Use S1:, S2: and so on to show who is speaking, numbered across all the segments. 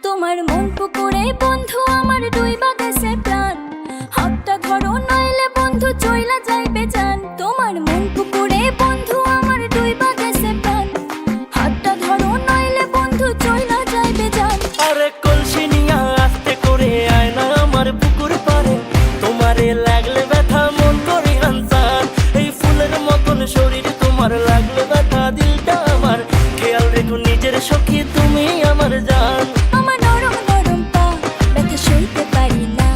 S1: তোমার মন পুকুরে বন্ধু আমার ডুইবা গেছে প্রাণ, হাতটা ধরো নইলে বন্ধু চইলা যাইবে জান। তোমার মন পুকুরে বন্ধু আমার ডুইবা গেছে প্রাণ, হাতটা ধরো নইলে বন্ধু চইলা যাইবে জান।
S2: আরে কলসি নিয়া আস্তে করে আয় না আমার পুকুর পারে, তোমারে লাগলে ব্যথা মন করে আনসান। এই ফুলের মতন শরীর তোমার লাগলে ব্যথা দিলটা আমার, খেয়াল রেখো নিজের সখী তুমি আমার জান।
S1: আমার নরম নরম পা ব্যথা সইতে পারি না,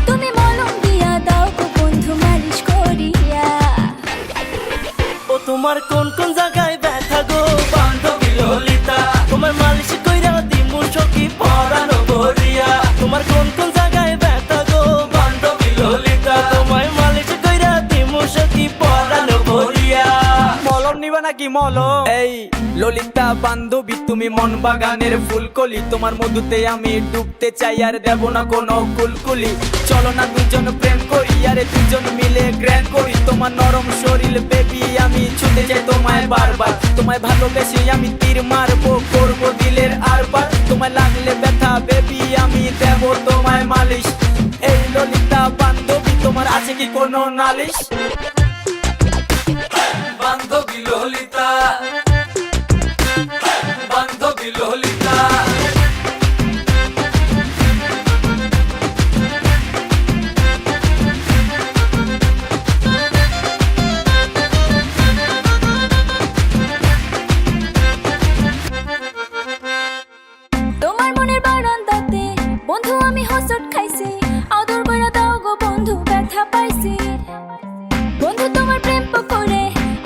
S1: তুমি মলম দিয়া দাও গো বন্ধু মালিশ করিয়া।
S2: ও তোমার কোন কোন জায়গায় ব্যথা গো বান্ধবী ললিতা, তোমার মালিশ কইরা দিমু সখী পরানো ভরিয়া। তোমার কোন কোন জায়গায় ব্যথা গো বান্ধবী ললিতা, তোমায় মালিশ কইরা দিমু সখী পরানো ভরিয়া।
S3: মলম নিবা নাকি মলম? এই ললিতা বান্ধবী তুমি মন বাগানের ফুলকলি, তোমার মধুতে আমি ডুবতে চাই আর দেব না কোনো কুলকুলি। চলো না দুজন প্রেম করি আরে দুজন মিলে গ্র্যান্ড করি, তোমার নরম শরীর বেবি আমি ছুঁতে চাই তোমায় বারবার। তোমায় ভালোবেসে আমি তীর মারবো করবো দিলের আরবার, তোমায় লাগলে ব্যথা বেবি আমি দেব তোমায় মালিশ। এই ললিতা বান্ধবী তোমার আছে কি কোনো নালিশ?
S4: বান্ধবী ললিতা, বান্ধবী ললিতা।
S1: তোমার মনের বারান্দাতে বন্ধু আমি হোঁচট খাইছি, আদর কইরা দাও গো বন্ধু ব্যথা পাইছি। বন্ধু তোমার প্রেম পুকুরে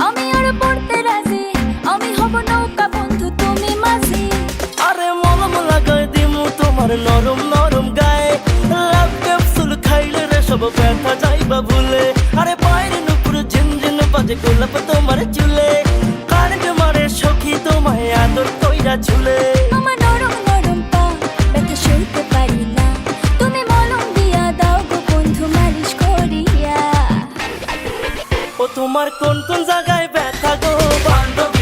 S1: আমি আর পড়তে রাজি, আমি হব নৌকা বন্ধু তুমি মাঝি।
S2: আরে মলম লাগাই দিমু তোমার নরম নরম গায়ে, লাভ ক্যাপসুল খাইলে রে সব ব্যথা যাইবা ভুলে। আরে বাইরে নুপুর ঝিনঝিন বাজে গোলাপ তোমার চুলে, কারেন্ট মারে সখী তোমায় আদর কইরা ঝুলে।
S1: আমার নরম নরম পা ব্যথা সইতে পারি না, তুমি মলম দিয়া দাও গো বন্ধু মালিশ করিয়া।
S2: ও তোমার কোন কোন জায়গায় ব্যথা গো বান্ধবী